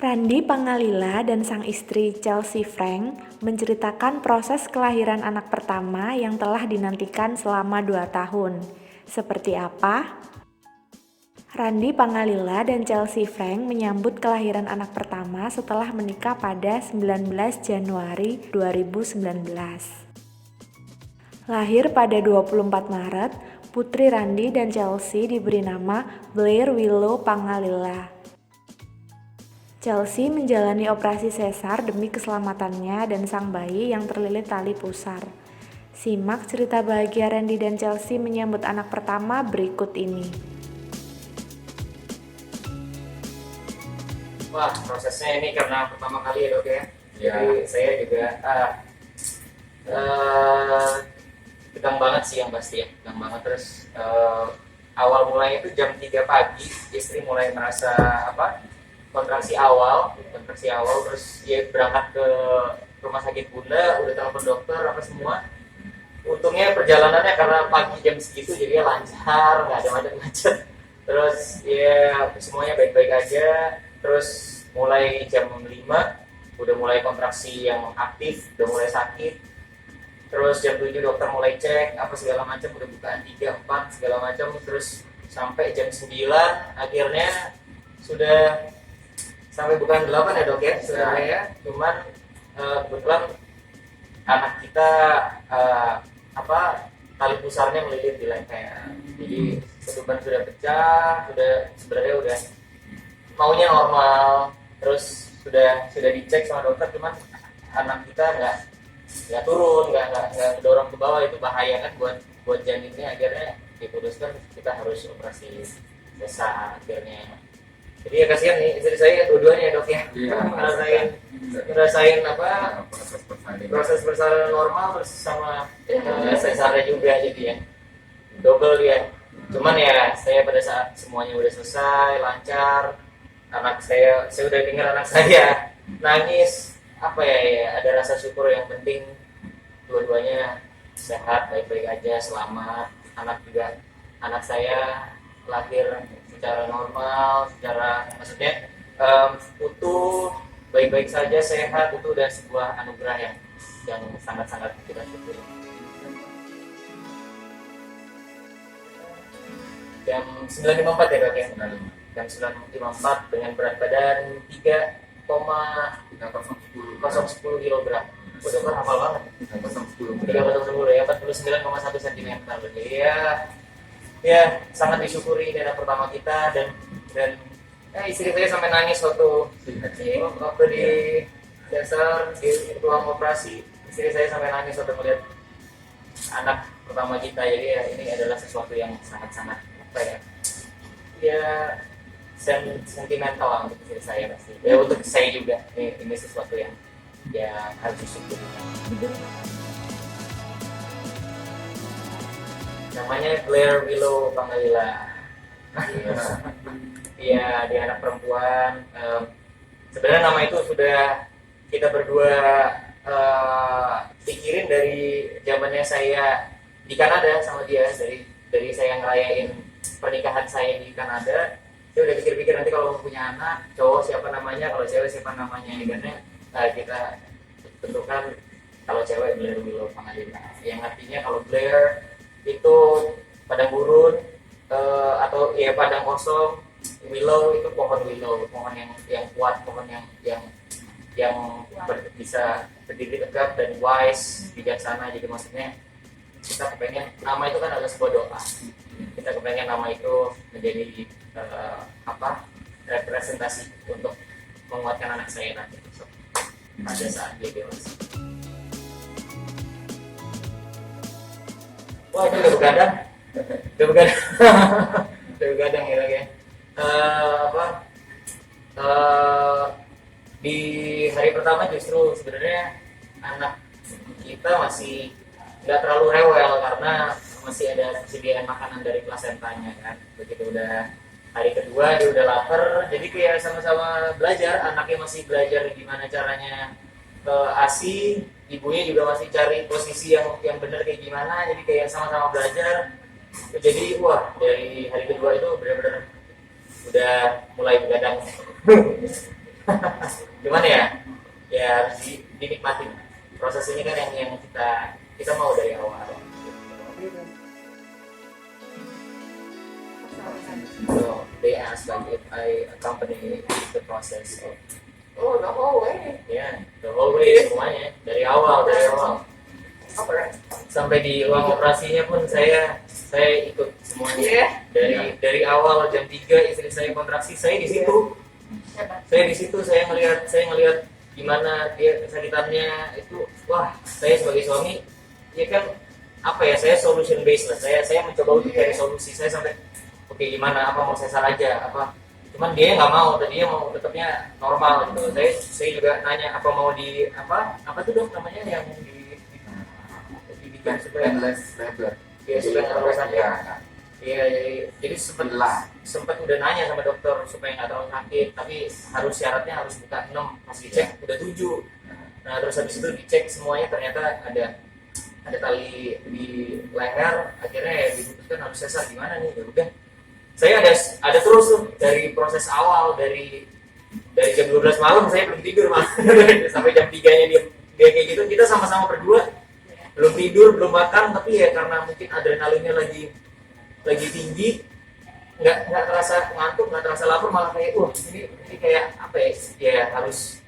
Randy Pangalila dan sang istri Chelsea Frank menceritakan proses kelahiran anak pertama yang telah dinantikan selama 2 tahun. Seperti apa? Randy Pangalila dan Chelsea Frank menyambut kelahiran anak pertama setelah menikah pada 19 Januari 2019. Lahir pada 24 Maret, putri Randy dan Chelsea diberi nama Blair Willow Pangalila. Chelsea menjalani operasi sesar demi keselamatannya dan sang bayi yang terlilit tali pusar. Simak cerita bahagia Randy dan Chelsea menyambut anak pertama berikut ini. Wah, prosesnya ini karena pertama kali ya dok ya. Ya. Jadi saya juga tegang banget sih yang pasti ya, tegang banget. Terus awal mulanya itu jam 3 pagi, istri mulai merasa kontraksi awal, terus dia berangkat ke rumah sakit Bunda, udah telepon dokter apa semua. Untungnya perjalanannya karena pagi jam segitu jadi lancar, nggak ada macet-macet. Terus ya semuanya baik-baik aja. Terus mulai jam 5 udah mulai kontraksi yang aktif, udah mulai sakit. Terus jam 7 dokter mulai cek apa segala macam, udah bukaan 3, 4 segala macam. Terus sampai jam 9 akhirnya sudah sampai bukan 8 ya dok ya sebenarnya ya. Cuman kebetulan anak kita tali pusarnya melilit di leher. Jadi ketuban sudah pecah, sebenarnya udah maunya normal. Terus sudah dicek sama dokter, cuman anak kita nggak turun, nggak kedorong ke bawah. Itu bahaya kan buat janinnya. Akhirnya diputuskan kita harus operasi sesar akhirnya. Jadi ya kasihan nih istri saya dua-duanya ya dok ya. Iya, ngerasain proses persalinan normal terus sama sesarnya juga, jadi ya double dia. Cuman ya saya pada saat semuanya udah selesai lancar, anak saya udah dengar anak saya nangis, ada rasa syukur. Yang penting dua-duanya sehat, baik-baik aja, selamat. Anak saya lahir secara normal, maksudnya utuh, baik-baik saja, sehat. Itu udah sebuah anugerah yang sangat-sangat kita syukuri. Jam 9.54 ya dok ya? Jam 9.54 dengan berat badan 3,010 kg. Dokter hafal banget. 3,010 ya, 49,1 cm. Jadi ya sangat disyukuri ini anak pertama kita. Dan istri saya sampai nangis waktu di dasar di ruang operasi. Istri saya sampai nangis waktu melihat anak pertama kita. Jadi ya ini adalah sesuatu yang sangat-sangat sentimental lah untuk istri saya pasti. Ya untuk saya juga ini sesuatu yang harus disyukuri. Namanya Blair Willow Pangalila. Iya, dia anak perempuan. Sebenarnya nama itu sudah kita berdua pikirin dari zamannya saya di Kanada sama dia. Dari saya ngerayain pernikahan saya di Kanada, saya udah pikir-pikir nanti kalau mau punya anak, cowok siapa namanya, kalau cewek siapa namanya. Karena kita tentukan kalau cewek Blair Willow Pangalila, yang artinya kalau Blair itu padang gurun, atau ya padang kosong. Willow itu pohon willow, pohon yang kuat, pohon yang bisa berdiri tegak dan wise, bijaksana. Jadi maksudnya kita kepengen nama itu kan adalah sebuah doa. Kita kepengen nama itu menjadi representasi untuk menguatkan anak saya nanti pada saat dia dewasa. Wah, itu udah begadang ya lagi ya. Di hari pertama justru sebenarnya anak kita masih nggak terlalu rewel karena masih ada persediaan makanan dari plasentanya kan. Begitu udah hari kedua dia udah lapar, jadi kayak sama-sama belajar. Anaknya masih belajar gimana caranya ASI, ibunya juga masih cari posisi yang benar kayak gimana. Jadi kayak sama-sama belajar. Jadi dari hari kedua itu benar-benar udah mulai begadang. Gimana ya? Ya harus dinikmati. Proses ini kan yang kita mau dari awal. So they ask like if I accompany the process of Oh, the whole way. the whole way semuanya dari awal Alright. sampai di ruang operasinya pun saya ikut semuanya. Yeah. Dari awal jam 3 istri saya kontraksi, saya di situ. Saya ngelihat gimana dia kesakitannya itu. Wah, saya sebagai suami ya kan apa ya, saya solution based lah. Saya mencoba untuk cari solusi. Saya sampai oke, gimana, apa mau sesar aja apa. Cuman dia nggak mau, tadinya mau tetapnya normal gitu. Saya juga nanya apa mau di apa tuh dok namanya yang dibikin supaya Endless labor. ya supaya nggak terlalu sakit. Ya. Iya, jadi sempat udah nanya sama dokter supaya nggak terlalu sakit, tapi syaratnya harus buka 6, pas dicek udah 7. Nah terus habis itu dicek semuanya ternyata ada tali di leher, akhirnya ya diputuskan harus sesar. Gimana nih, ya udah saya ada terus tuh dari proses awal, dari jam 12 malam saya belum tidur malah sampai jam 3-nya dia kayak gitu. Kita sama-sama berdua belum tidur, belum makan, tapi ya karena mungkin adrenalinnya lagi tinggi, nggak terasa ngantuk, nggak terasa lapar, malah kayak ini kayak apa ya harus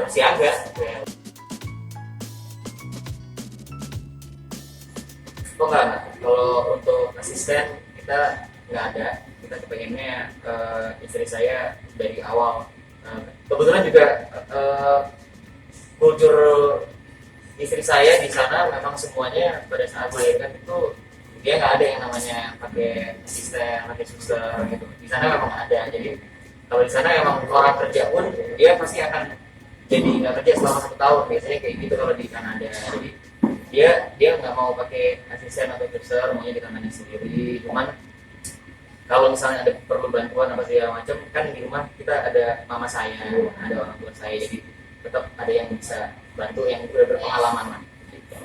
siaga ya. Enggak, kalau untuk asisten kita nggak ada. Kita kepengennya istri saya dari awal, kebetulan juga kultur istri saya di sana memang semuanya pada saat melahirkan itu dia nggak ada yang namanya pakai asisten, pakai suster gitu. Di sana memang ada. Jadi kalau di sana memang orang kerja pun dia pasti akan jadi nggak kerja selama 1 tahun, biasanya kayak gitu kalau di Kanada. Jadi dia nggak mau pakai asisten atau suster, maunya di kamarnya sendiri. Cuman kalau misalnya ada perlu bantuan apa segala macam, kan di rumah kita ada mama saya, ada orang tua saya, jadi tetap ada yang bisa bantu yang udah berpengalaman lah gitu.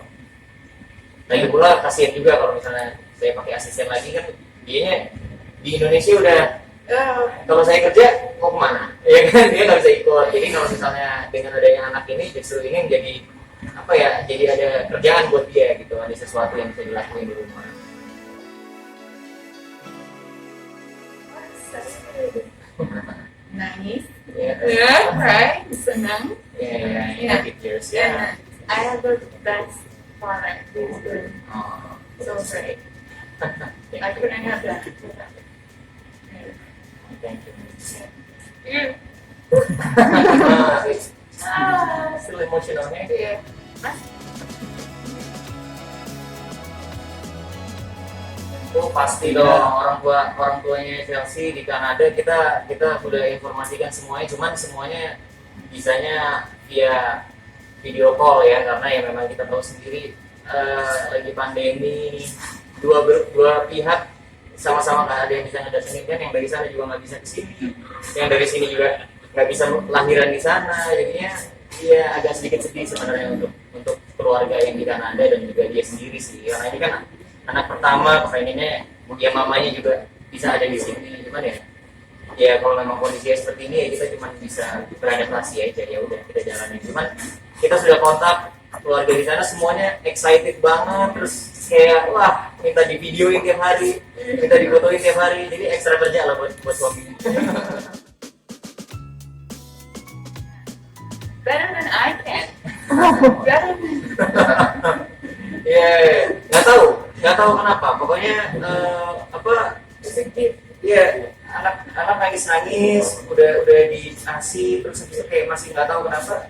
Lagi pula kasihan juga kalau misalnya saya pakai asisten lagi, kan dianya di Indonesia udah kalau saya kerja mau kemana ya kan, dia nggak bisa ikut. Jadi kalau misalnya dengan adanya anak ini justru ini jadi apa ya, jadi ada kerjaan buat dia gitu, ada sesuatu yang bisa dilakuin di rumah. Nice. Yeah. Right. Senang. Yeah. Pictures. Yeah. And I have the best product. It's good. Oh. So great. Thank I you. couldn't have that. Thank you. You. Still emotional nih. Yeah. Itu pasti dong, orang tuanya Chelsea di Kanada kita udah informasikan semuanya, cuman semuanya bisanya via video call ya, karena ya memang kita tahu sendiri lagi pandemi, dua pihak sama-sama nggak ada yang bisa ngedatengin, kan yang dari sana juga nggak bisa kesini, yang dari sini juga nggak bisa lahiran di sana, jadinya dia agak sedikit sedih sebenarnya untuk keluarga yang di Kanada dan juga dia sendiri sih, karena ini kan anak pertama, kepengennya ya mamanya juga bisa ada di sini. Cuman ya kalau memang kondisinya seperti ini ya kita cuma bisa beradaptasi aja, ya udah kita jalanin. Cuman kita sudah kontak keluarga di sana, semuanya excited banget, terus kayak wah minta di videoin tiap hari, minta difotoin tiap hari, jadi ekstra kerja lah buat suami. Better than I can. Better than. Ya nggak tahu kenapa, pokoknya ya anak nangis udah dikasih, terus habis itu kayak masih nggak tahu kenapa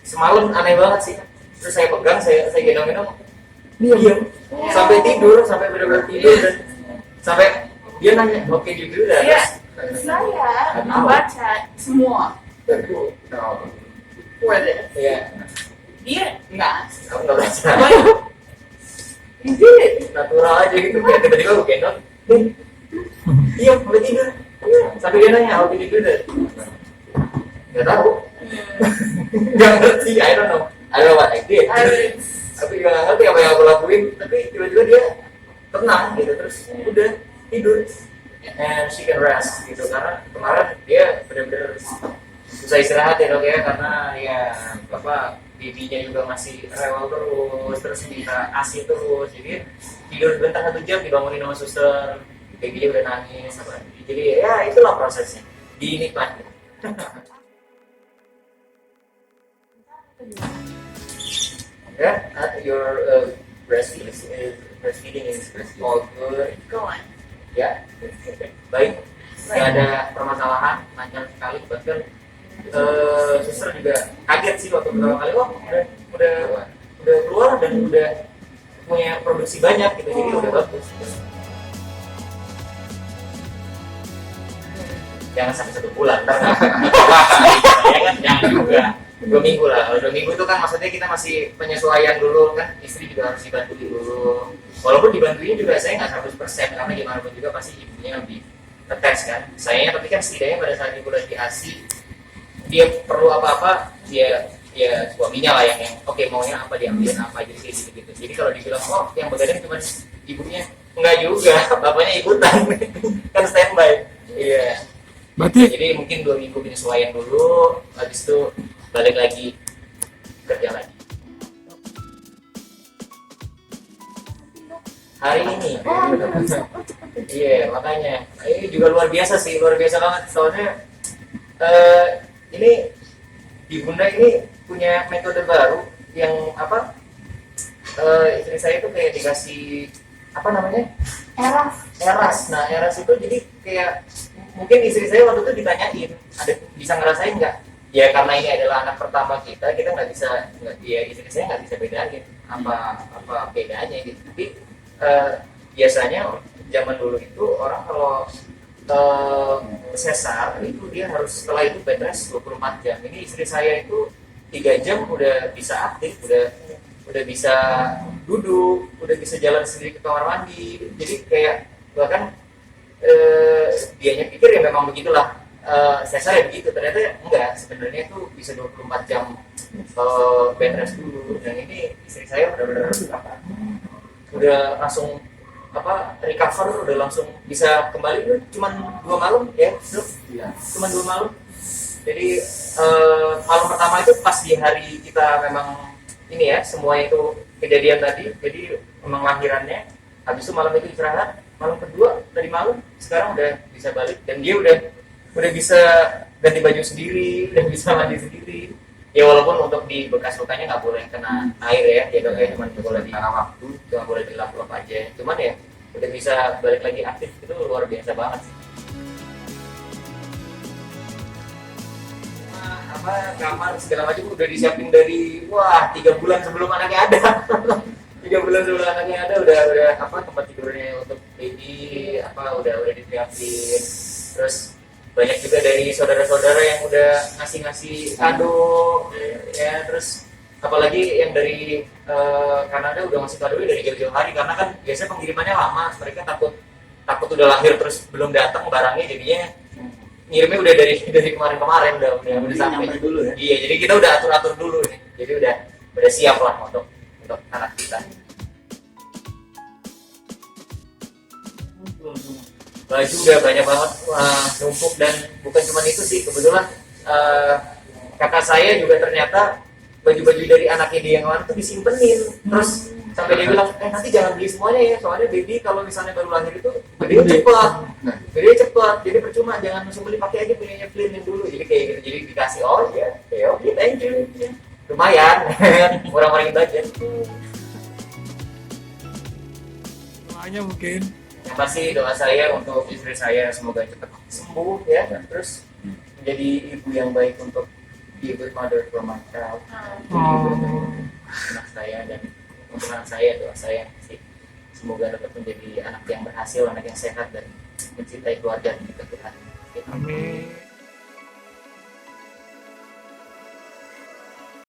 semalam aneh banget sih, terus saya pegang, saya gendong diam sampai tidur, sampai benar-benar tidur, dan sampai dia nanya oke tidur dah. Iya. Saya membaca semua for this. Ya Dia enggak. aku nggak baca, You did it. natural aja gitu, kayak tiba-tiba gue gendong iya sampai tidur, sampai dia nanya oke tidur dah, nggak tahu. Nggak ngerti, I don't know what I did. Tapi juga nggak ngerti apa yang aku lakuin, tapi tiba-tiba dia tenang gitu, terus udah tidur and she can rest gitu, karena kemarin dia benar-benar susah istirahat ya dok ya, karena ya apa babynya juga masih rewel terus minta ASI terus, jadi tidur bentar 1 jam dibangunin sama suster, babynya udah nangis apa. Jadi ya itulah prosesnya, dinikmati. Ya, your breastfeeding is all good. Go on. Ya, baik, nggak ada permasalahan, lancar sekali. Bahkan suster juga kaget sih waktu pertama kali, wah udah keluar dan udah punya produksi banyak gitu, jadi udah bagus. Jangan sampai 1 bulan, ntar ya kan, jangan juga 2 minggu lah. Kalau 2 minggu itu kan maksudnya kita masih penyesuaian dulu kan, istri juga harus dibantu dulu. Walaupun dibantuin juga saya nggak 100%, karena gimana pun juga pasti ibunya lebih attach kan. Sayangnya tapi kan setidaknya pada saat ibu lagi ASI, dia perlu apa-apa, dia suaminya lah yang oke, maunya apa diambilin apa, jadi kayak gitu. Jadi kalau dibilang oh yang begadang cuma ibunya, enggak juga, bapaknya ikutan kan standby. Iya. Berarti Jadi mungkin 2 minggu penyesuaian dulu, habis itu balik lagi kerja lagi. Hari ini, iya makanya ini juga luar biasa banget. Soalnya ini di Bunda ini punya metode baru yang apa? Istri saya itu kayak dikasih apa namanya? Eras. Nah eras itu jadi kayak mungkin istri saya waktu itu ditanyain, ada bisa ngerasain nggak? Ya karena ini adalah anak pertama kita nggak bisa, ya istri saya nggak bisa bedain apa bedanya gitu. Tapi biasanya zaman dulu itu orang kalau sesar itu dia harus setelah itu bed rest 24 jam. Ini istri saya itu 3 jam udah bisa aktif, udah bisa duduk, udah bisa jalan sendiri ke kamar mandi. Jadi kayak bahkan dianya pikir ya memang begitulah, sesar ya begitu, ternyata enggak, sebenarnya itu bisa 24 jam bed rest dulu. Dan ini istri saya benar-benar udah langsung recover, udah langsung bisa kembali. Itu cuma 2 malam ya, cuma 2 malam. Jadi malam pertama itu pas di hari kita memang ini ya, semua itu kejadian tadi, jadi memang lahirannya. Habis itu malam itu istirahat, malam kedua dari malam sekarang udah bisa balik, dan dia udah bisa ganti baju sendiri, udah bisa mandi sendiri. Ya walaupun untuk di bekas lukanya nggak boleh kena air ya, dok ya, cuma boleh di karena waktu, cuma boleh dilap-lap aja. Cuman ya udah bisa balik lagi aktif, itu luar biasa banget sih. Kamar segala macam udah disiapin dari 3 bulan sebelum anaknya ada. 3 bulan sebelum anaknya ada udah tempat tidurnya untuk baby udah disiapin. Terus banyak juga dari saudara-saudara yang udah ngasih kado ya. Terus apalagi yang dari Kanada udah ngasih kado dari jauh-jauh hari, karena kan biasanya pengirimannya lama, mereka takut udah lahir terus belum datang barangnya, jadinya ngirimnya udah dari kemarin udah sampai dulu ya. Iya, jadi kita udah atur dulu nih, jadi udah siap lah untuk anak kita. Baju udah banyak banget numpuk, dan bukan cuma itu sih, kebetulan kakak saya juga ternyata baju-baju dari anaknya dia yang kemarin tuh disimpenin, terus sampai dia bilang nanti jangan beli semuanya ya, soalnya baby kalau misalnya baru lahir itu gede cepat, jadi percuma, jangan langsung beli, pakai aja punyanya Flynn dulu. Jadi kayak gitu, jadi dikasih oke thank you, lumayan orang-orang budget. doanya mungkin Yang pasti doa saya untuk istri saya semoga cepat sembuh ya, terus menjadi ibu yang baik untuk be a good mother for my child, anak saya, dan untuk anak saya doa saya sih semoga dapat menjadi anak yang berhasil, anak yang sehat dan mencintai keluarga kita Tuhan. amin.